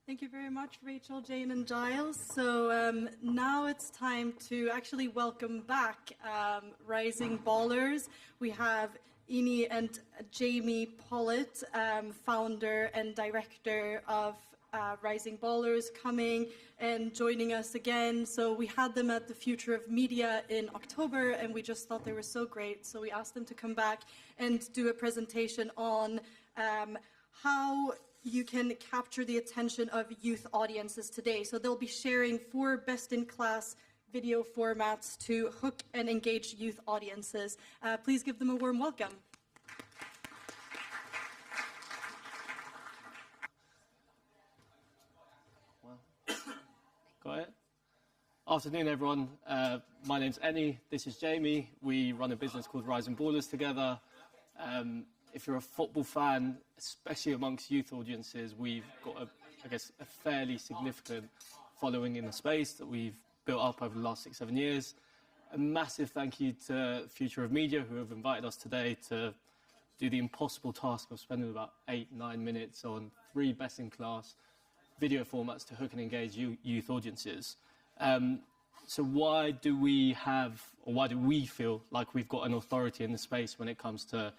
Thank you very much, Rachel, Jane, and Giles. So now it's time to actually welcome back rising ballers. We have Eni and Jamie Pollitt, founder and director of Rising Ballers, coming and joining us again. So we had them at the Future of Media in October, and we just thought they were so great. So we asked them to come back and do a presentation on how you can capture the attention of youth audiences today. So they'll be sharing 4 best-in-class video formats to hook and engage youth audiences. Please give them a warm welcome. Well, got it. Afternoon, everyone. My name's Eni. This is Jamie. We run a business called Rising Ballers together. If you're a football fan, especially amongst youth audiences, we've got, a fairly significant following in the space that we've built up over the last 6-7 years. A massive thank you to Future of Media, who have invited us today to do the impossible task of spending about 8-9 minutes on 3 best-in-class video formats to hook and engage youth audiences. So why do we feel like we've got an authority in the space when it comes to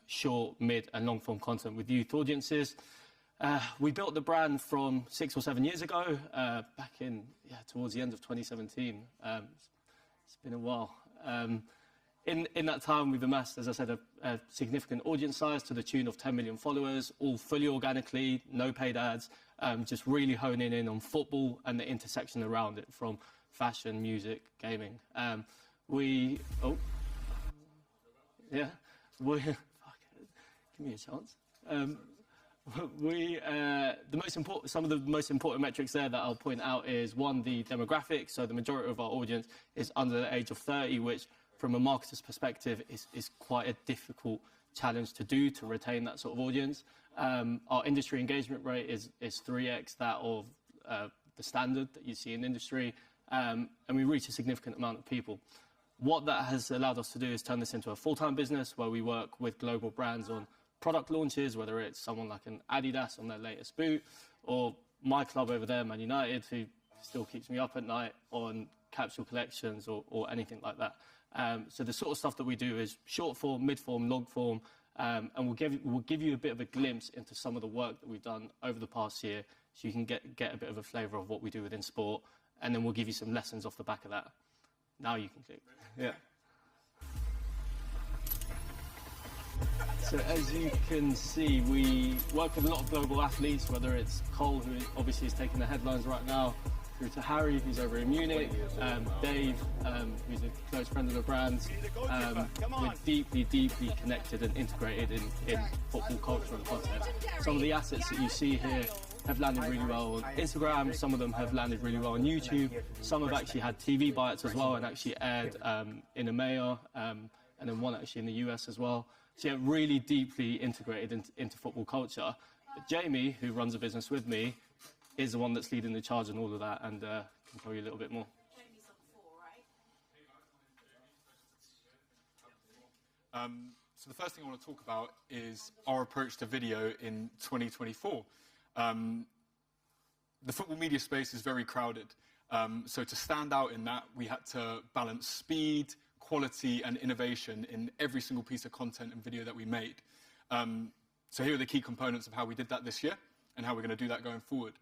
short, mid and long form content with youth audiences? We built the brand from 6 or 7 years ago, back in, towards the end of 2017. It's been a while. In that time, we've amassed, as I said, a significant audience size to the tune of 10 million followers, all fully organically, no paid ads, just really honing in on football and the intersection around it, from fashion, music, gaming. Fuck it, give me a chance. Some of the most important metrics there that I'll point out is, 1, the demographics. So the majority of our audience is under the age of 30, which from a marketer's perspective is quite a difficult challenge to do, to retain that sort of audience. Our industry engagement rate is 3x that of the standard that you see in industry, and we reach a significant amount of people. What that has allowed us to do is turn this into a full-time business where we work with global brands on product launches, whether it's someone like an Adidas on their latest boot, or my club over there, Man United, who still keeps me up at night, on capsule collections or anything like that. So the sort of stuff that we do is short form, mid form, long form, and we'll give you a bit of a glimpse into some of the work that we've done over the past year, so you can get a bit of a flavour of what we do within sport, and then we'll give you some lessons off the back of that. Now you can click. Yeah. So as you can see, we work with a lot of global athletes, whether it's Cole, who obviously is taking the headlines right now, through to Harry, who's over in Munich, Dave, who's a close friend of the brand's. We're deeply, deeply connected and integrated in football culture and content. Some of the assets that you see here have landed really well on Instagram, some of them have landed really well on YouTube, some have actually had TV bites as well and actually aired in EMEA, and then one actually in the US as well. So really deeply integrated into football culture. But Jamie, who runs a business with me, is the one that's leading the charge on all of that, and can tell you a little bit more. Jamie's on 4, right? So the first thing I want to talk about is our approach to video in 2024. The football media space is very crowded. So to stand out in that, we had to balance speed, quality and innovation in every single piece of content and video that we made. So here are the key components of how we did that this year and how we're going to do that going forward.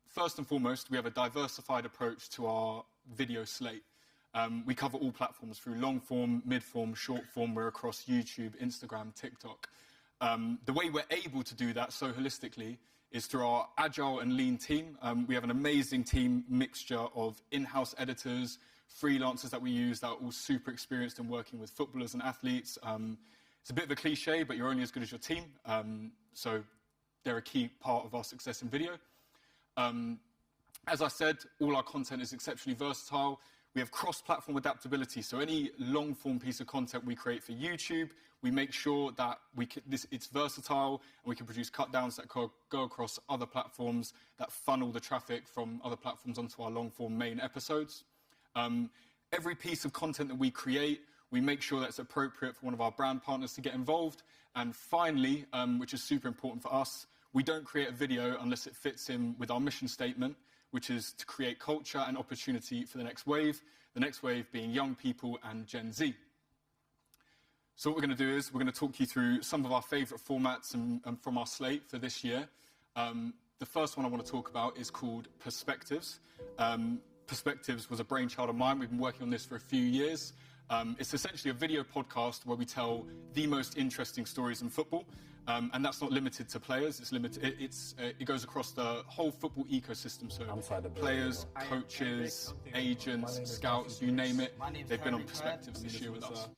First and foremost, we have a diversified approach to our video slate. We cover all platforms through long form, mid form, short form. We're across YouTube, Instagram, TikTok. The way we're able to do that so holistically is through our agile and lean team. We have an amazing team mixture of in-house editors, freelancers that we use that are all super experienced in working with footballers and athletes. It's a bit of a cliche, but you're only as good as your team. So they're a key part of our success in video. As I said, all our content is exceptionally versatile. We have cross-platform adaptability, so any long-form piece of content we create for YouTube, we make sure that it's versatile and we can produce cut-downs that go across other platforms that funnel the traffic from other platforms onto our long-form main episodes. Every piece of content that we create, we make sure that it's appropriate for one of our brand partners to get involved. And finally, which is super important for us, We don't create a video unless it fits in with our mission statement, which is to create culture and opportunity for the next wave being young people and Gen Z. So what we're going to do is we're going to talk you through some of our favourite formats and from our slate for this year. The first one I want to talk about is called Perspectives. Perspectives was a brainchild of mine. We've been working on this for a few years. It's essentially a video podcast where we tell the most interesting stories in football. And that's not limited to players. It goes across the whole football ecosystem. So players, coaches, agents, scouts, you name it. They've been on Perspectives this year with us.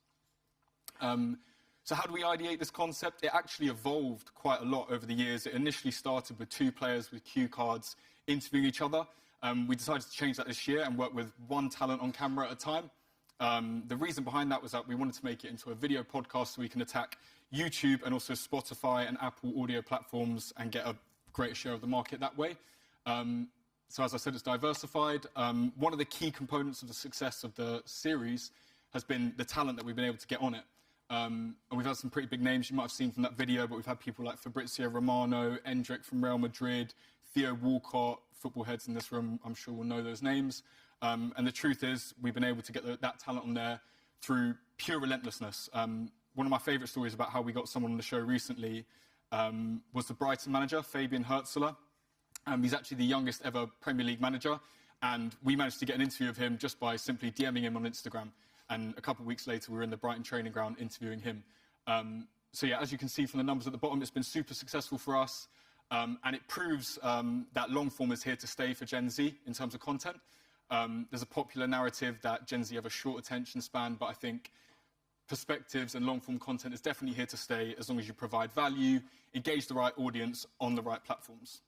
So how do we ideate this concept? It actually evolved quite a lot over the years. It initially started with 2 players with cue cards interviewing each other. We decided to change that this year and work with 1 talent on camera at a time. The reason behind that was that we wanted to make it into a video podcast so we can attack YouTube and also Spotify and Apple audio platforms and get a greater share of the market that way. So as I said, it's diversified. One of the key components of the success of the series has been the talent that we've been able to get on it. And we've had some pretty big names you might have seen from that video, but we've had people like Fabrizio Romano, Endrick from Real Madrid, Theo Walcott, football heads in this room, I'm sure will know those names. And the truth is, we've been able to get that talent on there through pure relentlessness. One of my favourite stories about how we got someone on the show recently was the Brighton manager, Fabian Hürzeler. He's actually the youngest ever Premier League manager, and we managed to get an interview of him just by simply DMing him on Instagram. And a couple of weeks later, we were in the Brighton training ground interviewing him. So yeah, as you can see from the numbers at the bottom, it's been super successful for us. And it proves that long form is here to stay for Gen Z in terms of content. There's a popular narrative that Gen Z have a short attention span, but I think Perspectives and long form content is definitely here to stay as long as you provide value, engage the right audience on the right platforms.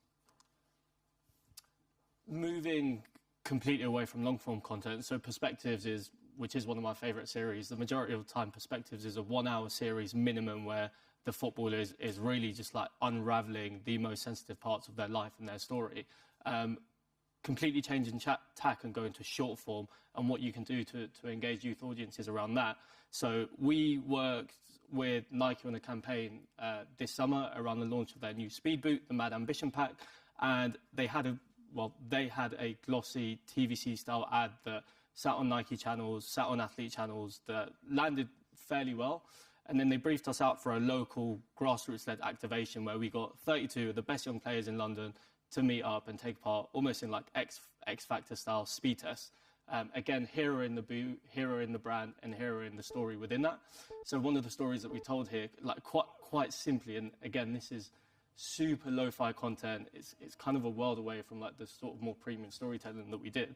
Moving completely away from long form content, so Perspectives which is one of my favourite series. The majority of the time, Perspectives is a 1-hour series minimum where the footballer is really just like unravelling the most sensitive parts of their life and their story. Completely changing tack and going to short form and what you can do to engage youth audiences around that. So we worked with Nike on a campaign this summer around the launch of their new speed boot, the Mad Ambition Pack, and they had a glossy TVC-style ad that sat on Nike channels, sat on athlete channels, that landed fairly well. And then they briefed us out for a local grassroots-led activation where we got 32 of the best young players in London to meet up and take part almost in like X Factor style speed tests. Again, hero in the boot, hero in the brand, and hero in the story within that. So one of the stories that we told here, like quite simply, and again, this is super lo-fi content. It's kind of a world away from like the sort of more premium storytelling that we did.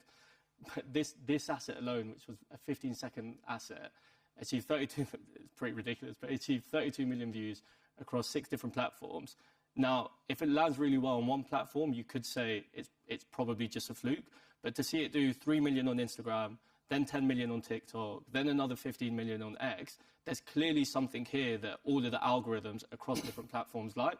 But this asset alone, which was a 15-second asset, achieved 32. It's pretty ridiculous, but it achieved 32 million views across 6 different platforms. Now, if it lands really well on one platform, you could say it's probably just a fluke. But to see it do 3 million on Instagram, then 10 million on TikTok, then another 15 million on X, there's clearly something here that all of the algorithms across different platforms like.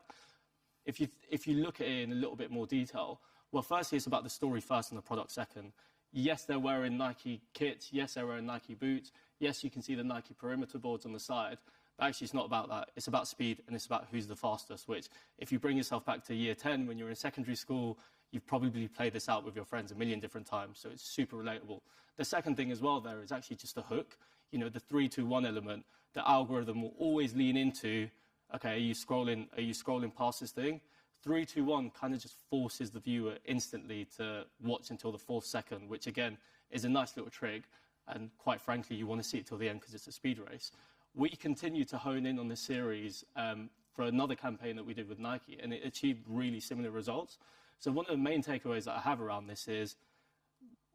If you look at it in a little bit more detail, well, firstly, it's about the story first and the product second. Yes, they're wearing Nike kits. Yes, they're wearing Nike boots. Yes, you can see the Nike perimeter boards on the side. But actually, it's not about that. It's about speed, and it's about who's the fastest, which, if you bring yourself back to year 10, when you're in secondary school, you've probably played this out with your friends a million different times, so it's super relatable. The second thing as well there is actually just a hook. You know, the 3-2-1 element, the algorithm will always lean into, okay, are you scrolling past this thing? 3-2-1 kind of just forces the viewer instantly to watch until the 4th second, which again is a nice little trick. And quite frankly, you want to see it till the end because it's a speed race. We continue to hone in on this series for another campaign that we did with Nike, and it achieved really similar results. So one of the main takeaways that I have around this is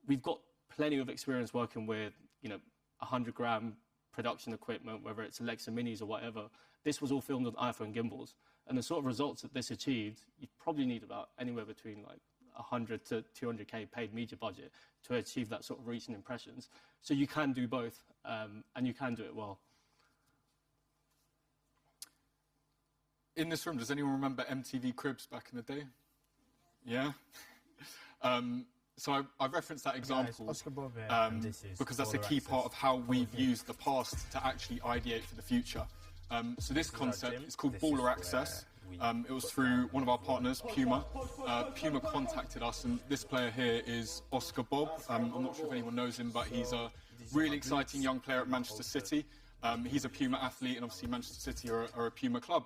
we've got plenty of experience working with, 100-gram production equipment, whether it's Alexa Minis or whatever. This was all filmed on iPhone gimbals. And the sort of results that this achieved, you probably need about anywhere between like 100 to 200K paid media budget to achieve that sort of reach and impressions. So you can do both, and you can do it well. In this room, does anyone remember MTV Cribs back in the day? Yeah? So I referenced that example because that's a key part of how we've used the past to actually ideate for the future. So this concept is called baller access. It was through one of our partners, Puma. Puma contacted us, and this player here is Oscar Bob. I'm not sure if anyone knows him, but he's a really exciting young player at Manchester City. He's a Puma athlete, and obviously Manchester City are a Puma club.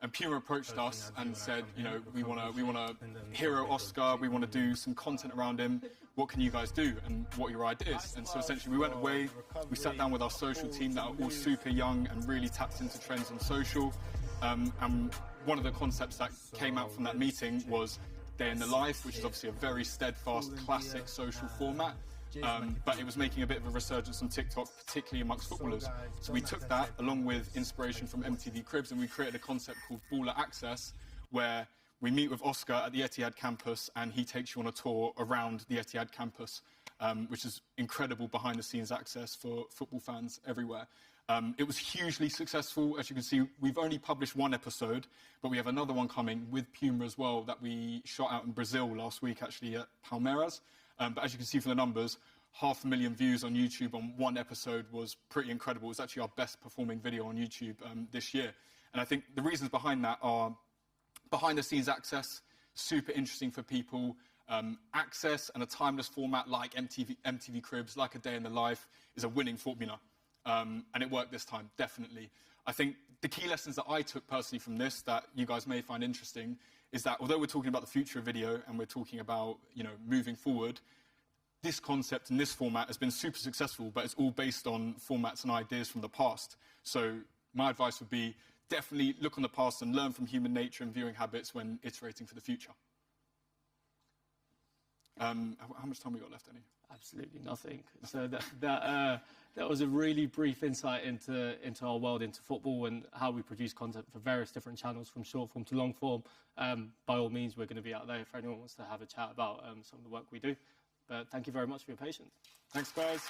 And Puma approached us and said, you know, we want to hero Oscar, we want to do some content around him. What can you guys do, and what are your ideas? And so essentially we went away, we sat down with our social team that are all super young and really tapped into trends on social. And one of the concepts that came out from that meeting was Day in the Life, which is obviously a very steadfast, classic social format. But it was making a bit of a resurgence on TikTok, particularly amongst footballers. So we took that, along with inspiration from MTV Cribs, and we created a concept called Baller Access, where we meet with Oscar at the Etihad campus, and he takes you on a tour around the Etihad campus, which is incredible behind-the-scenes access for football fans everywhere. It was hugely successful. As you can see, we've only published one episode, but we have another one coming with Puma as well that we shot out in Brazil last week, actually, at Palmeiras. But as you can see from the numbers, 500,000 views on YouTube on one episode was pretty incredible. It was actually our best performing video on YouTube this year. And I think the reasons behind that are behind-the-scenes access, super interesting for people. Access and a timeless format like MTV Cribs, like A Day in the Life, is a winning formula. And it worked this time, definitely. I think the key lessons that I took personally from this that you guys may find interesting is that although we're talking about the future of video and we're talking about, you know, moving forward, this concept and this format has been super successful, but it's all based on formats and ideas from the past. So my advice would be definitely look on the past and learn from human nature and viewing habits when iterating for the future. How much time we got left, Eni? Absolutely nothing. So that was a really brief insight into our world, into football, and how we produce content for various different channels, from short form to long form. By all means, we're going to be out there if anyone wants to have a chat about some of the work we do. But thank you very much for your patience. Thanks, guys.